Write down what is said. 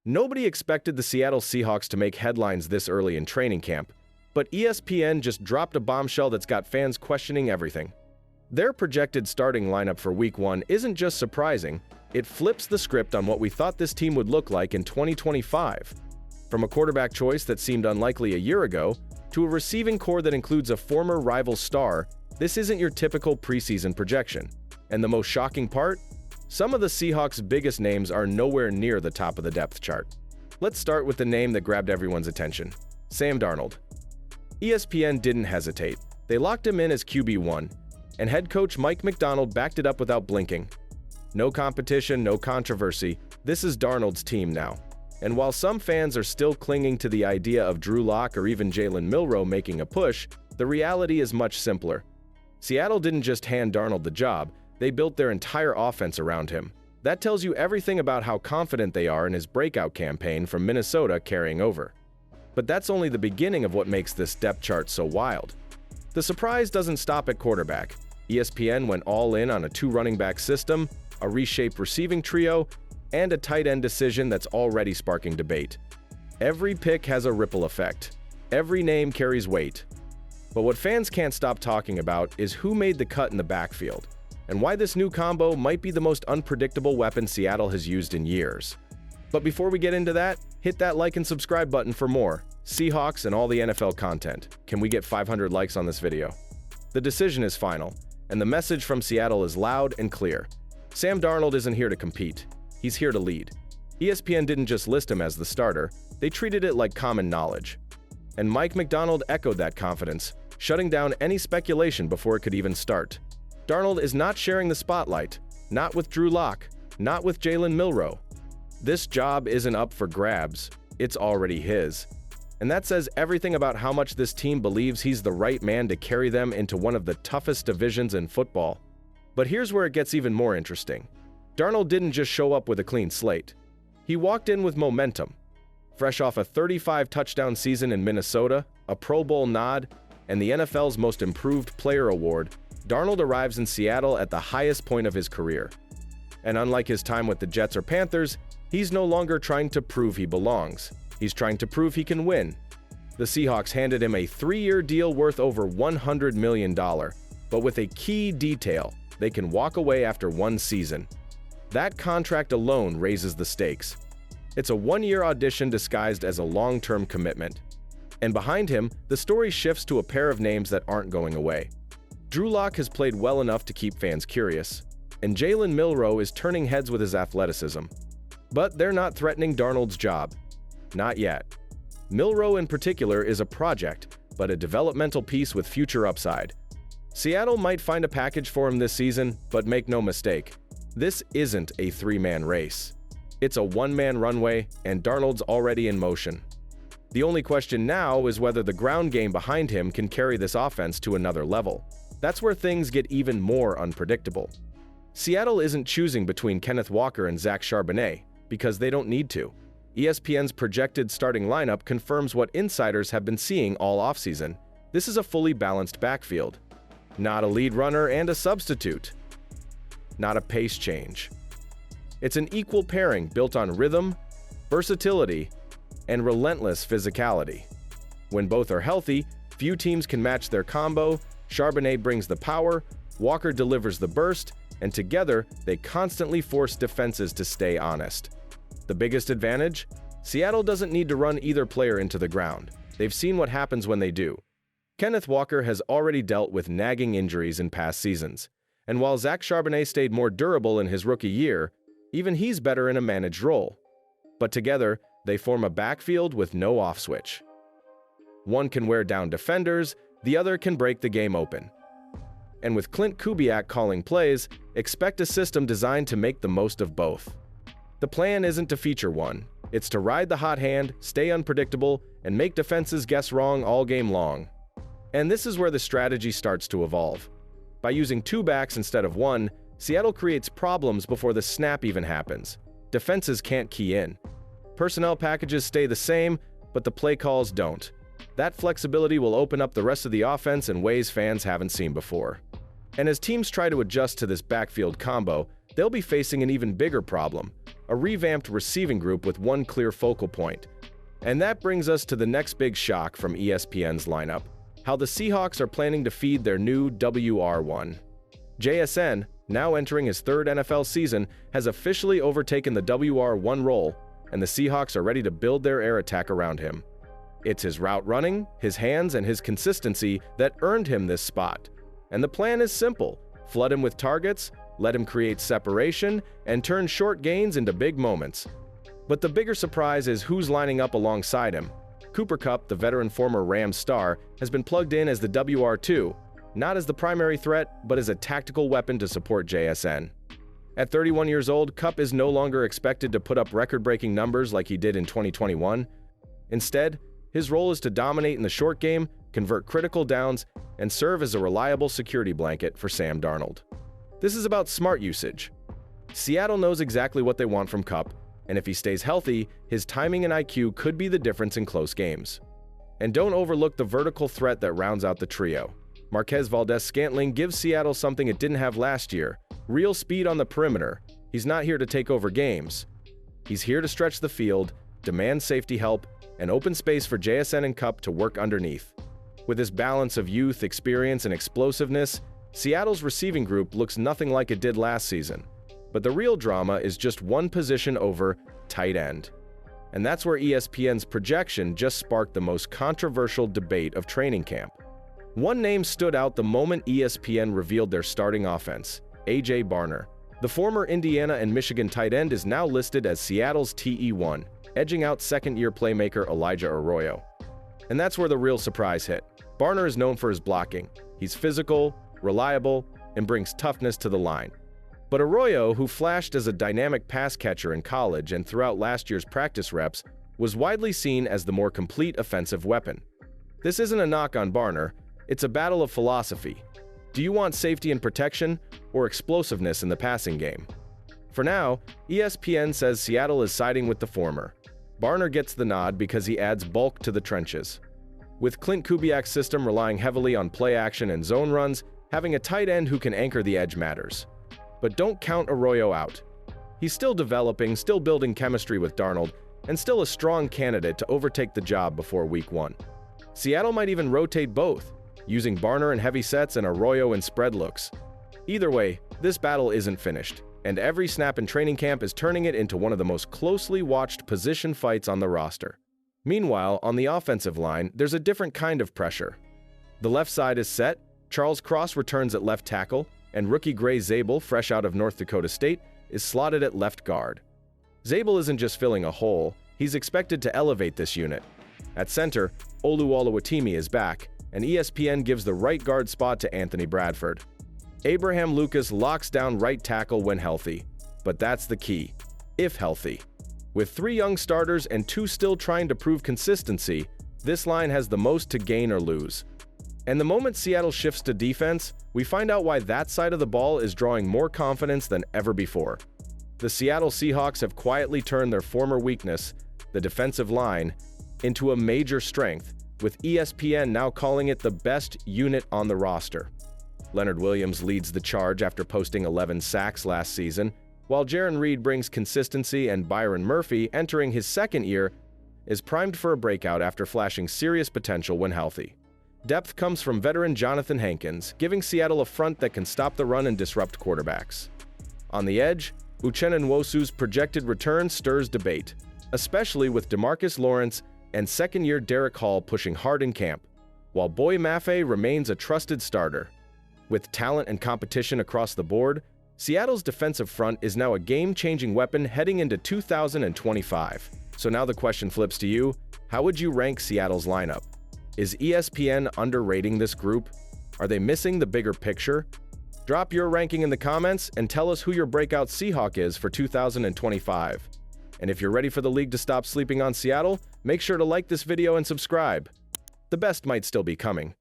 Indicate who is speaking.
Speaker 1: Nobody expected the Seattle Seahawks to make headlines this early in training camp, but ESPN just dropped a bombshell that's got fans questioning everything. Their projected starting lineup for Week 1 isn't just surprising, it flips the script on what we thought this team would look like in 2025. From a quarterback choice that seemed unlikely a year ago, to a receiving core that includes a former rival star, this isn't your typical preseason projection. And the most shocking part? Some of the Seahawks' biggest names are nowhere near the top of the depth chart. Let's start with the name that grabbed everyone's attention: Sam Darnold. ESPN didn't hesitate. They locked him in as QB1, and head coach Mike Macdonald backed it up without blinking. No competition, no controversy. This is Darnold's team now. And while some fans are still clinging to the idea of Drew Lock or even Jalen Milroe making a push, the reality is much simpler. Seattle didn't just hand Darnold the job, they built their entire offense around him. That tells you everything about how confident they are in his breakout campaign from Minnesota carrying over. But that's only the beginning of what makes this depth chart so wild. The surprise doesn't stop at quarterback. ESPN went all in on a 2 running back system, a reshaped receiving trio, and a tight end decision that's already sparking debate. Every pick has a ripple effect. Every name carries weight. But what fans can't stop talking about is who made the cut in the backfield, and why this new combo might be the most unpredictable weapon Seattle has used in years. But before we get into that, hit that like and subscribe button for more Seahawks and all the NFL content. Can we get 500 likes on this video? The decision is final, and the message from Seattle is loud and clear. Sam Darnold isn't here to compete. He's here to lead. ESPN didn't just list him as the starter, they treated it like common knowledge. And Mike Macdonald echoed that confidence, shutting down any speculation before it could even start. Darnold is not sharing the spotlight, not with Drew Lock, not with Jalen Milroe. This job isn't up for grabs, it's already his. And that says everything about how much this team believes he's the right man to carry them into one of the toughest divisions in football. But here's where it gets even more interesting. Darnold didn't just show up with a clean slate. He walked in with momentum. Fresh off a 35-touchdown season in Minnesota, a Pro Bowl nod, and the NFL's Most Improved Player award, Darnold arrives in Seattle at the highest point of his career. And unlike his time with the Jets or Panthers, he's no longer trying to prove he belongs. He's trying to prove he can win. The Seahawks handed him a 3-year deal worth over $100 million, but with a key detail: they can walk away after 1 season. That contract alone raises the stakes. It's a 1-year audition disguised as a long-term commitment. And behind him, the story shifts to a pair of names that aren't going away. Drew Lock has played well enough to keep fans curious, and Jalen Milroe is turning heads with his athleticism. But they're not threatening Darnold's job. Not yet. Milroe in particular is a project, but a developmental piece with future upside. Seattle might find a package for him this season, but make no mistake, this isn't a 3-man race. It's a 1-man runway, and Darnold's already in motion. The only question now is whether the ground game behind him can carry this offense to another level. That's where things get even more unpredictable. Seattle isn't choosing between Kenneth Walker and Zach Charbonnet, because they don't need to. ESPN's projected starting lineup confirms what insiders have been seeing all offseason. This is a fully balanced backfield. Not a lead runner and a substitute. Not a pace change. It's an equal pairing built on rhythm, versatility, and relentless physicality. When both are healthy, few teams can match their combo. Charbonnet brings the power, Walker delivers the burst, and together they constantly force defenses to stay honest. The biggest advantage? Seattle doesn't need to run either player into the ground. They've seen what happens when they do. Kenneth Walker has already dealt with nagging injuries in past seasons, and while Zach Charbonnet stayed more durable in his rookie year, even he's better in a managed role. But together, they form a backfield with no off switch. One can wear down defenders, the other can break the game open. And with Clint Kubiak calling plays, expect a system designed to make the most of both. The plan isn't to feature one, it's to ride the hot hand, stay unpredictable, and make defenses guess wrong all game long. And this is where the strategy starts to evolve. By using 2 backs instead of 1, Seattle creates problems before the snap even happens. Defenses can't key in. Personnel packages stay the same, but the play calls don't. That flexibility will open up the rest of the offense in ways fans haven't seen before. And as teams try to adjust to this backfield combo, they'll be facing an even bigger problem: a revamped receiving group with one clear focal point. And that brings us to the next big shock from ESPN's lineup: how the Seahawks are planning to feed their new WR1. JSN, now entering his third NFL season, has officially overtaken the WR1 role, and the Seahawks are ready to build their air attack around him. It's his route running, his hands, and his consistency that earned him this spot. And the plan is simple: flood him with targets, let him create separation, and turn short gains into big moments. But the bigger surprise is who's lining up alongside him. Cooper Kupp, the veteran former Rams star, has been plugged in as the WR2, not as the primary threat, but as a tactical weapon to support JSN. At 31 years old, Kupp is no longer expected to put up record-breaking numbers like he did in 2021. Instead, his role is to dominate in the short game, convert critical downs, and serve as a reliable security blanket for Sam Darnold. This is about smart usage. Seattle knows exactly what they want from Kupp, and if he stays healthy, his timing and IQ could be the difference in close games. And don't overlook the vertical threat that rounds out the trio. Marquez Valdes-Scantling gives Seattle something it didn't have last year: real speed on the perimeter. He's not here to take over games. He's here to stretch the field, demand safety help, and open space for JSN and Kupp to work underneath. With this balance of youth, experience, and explosiveness, Seattle's receiving group looks nothing like it did last season. But the real drama is just one position over: tight end. And that's where ESPN's projection just sparked the most controversial debate of training camp. One name stood out the moment ESPN revealed their starting offense: A.J. Barner. The former Indiana and Michigan tight end is now listed as Seattle's TE1, edging out second-year playmaker Elijah Arroyo. And that's where the real surprise hit. Barner is known for his blocking. He's physical, reliable, and brings toughness to the line. But Arroyo, who flashed as a dynamic pass catcher in college and throughout last year's practice reps, was widely seen as the more complete offensive weapon. This isn't a knock on Barner, it's a battle of philosophy. Do you want safety and protection, or explosiveness in the passing game? For now, ESPN says Seattle is siding with the former. Barner gets the nod because he adds bulk to the trenches. With Clint Kubiak's system relying heavily on play action and zone runs, having a tight end who can anchor the edge matters. But don't count Arroyo out. He's still developing, still building chemistry with Darnold, and still a strong candidate to overtake the job before Week 1. Seattle might even rotate both, using Barner in heavy sets and Arroyo in spread looks. Either way, this battle isn't finished, and every snap in training camp is turning it into one of the most closely watched position fights on the roster. Meanwhile, on the offensive line, there's a different kind of pressure. The left side is set, Charles Cross returns at left tackle, and rookie Gray Zabel, fresh out of North Dakota State, is slotted at left guard. Zabel isn't just filling a hole, he's expected to elevate this unit. At center, Olu Oluwatimi is back, and ESPN gives the right guard spot to Anthony Bradford. Abraham Lucas locks down right tackle when healthy, but that's the key: if healthy. With 3 young starters and 2 still trying to prove consistency, this line has the most to gain or lose. And the moment Seattle shifts to defense, we find out why that side of the ball is drawing more confidence than ever before. The Seattle Seahawks have quietly turned their former weakness, the defensive line, into a major strength, with ESPN now calling it the best unit on the roster. Leonard Williams leads the charge after posting 11 sacks last season, while Jarran Reed brings consistency, and Byron Murphy, entering his second year, is primed for a breakout after flashing serious potential when healthy. Depth comes from veteran Jonathan Hankins, giving Seattle a front that can stop the run and disrupt quarterbacks. On the edge, Uchenna Nwosu's projected return stirs debate, especially with DeMarcus Lawrence and second-year Derek Hall pushing hard in camp, while Boye Mafe remains a trusted starter. With talent and competition across the board, Seattle's defensive front is now a game-changing weapon heading into 2025. So now the question flips to you: how would you rank Seattle's lineup? Is ESPN underrating this group? Are they missing the bigger picture? Drop your ranking in the comments and tell us who your breakout Seahawk is for 2025. And if you're ready for the league to stop sleeping on Seattle, make sure to like this video and subscribe. The best might still be coming.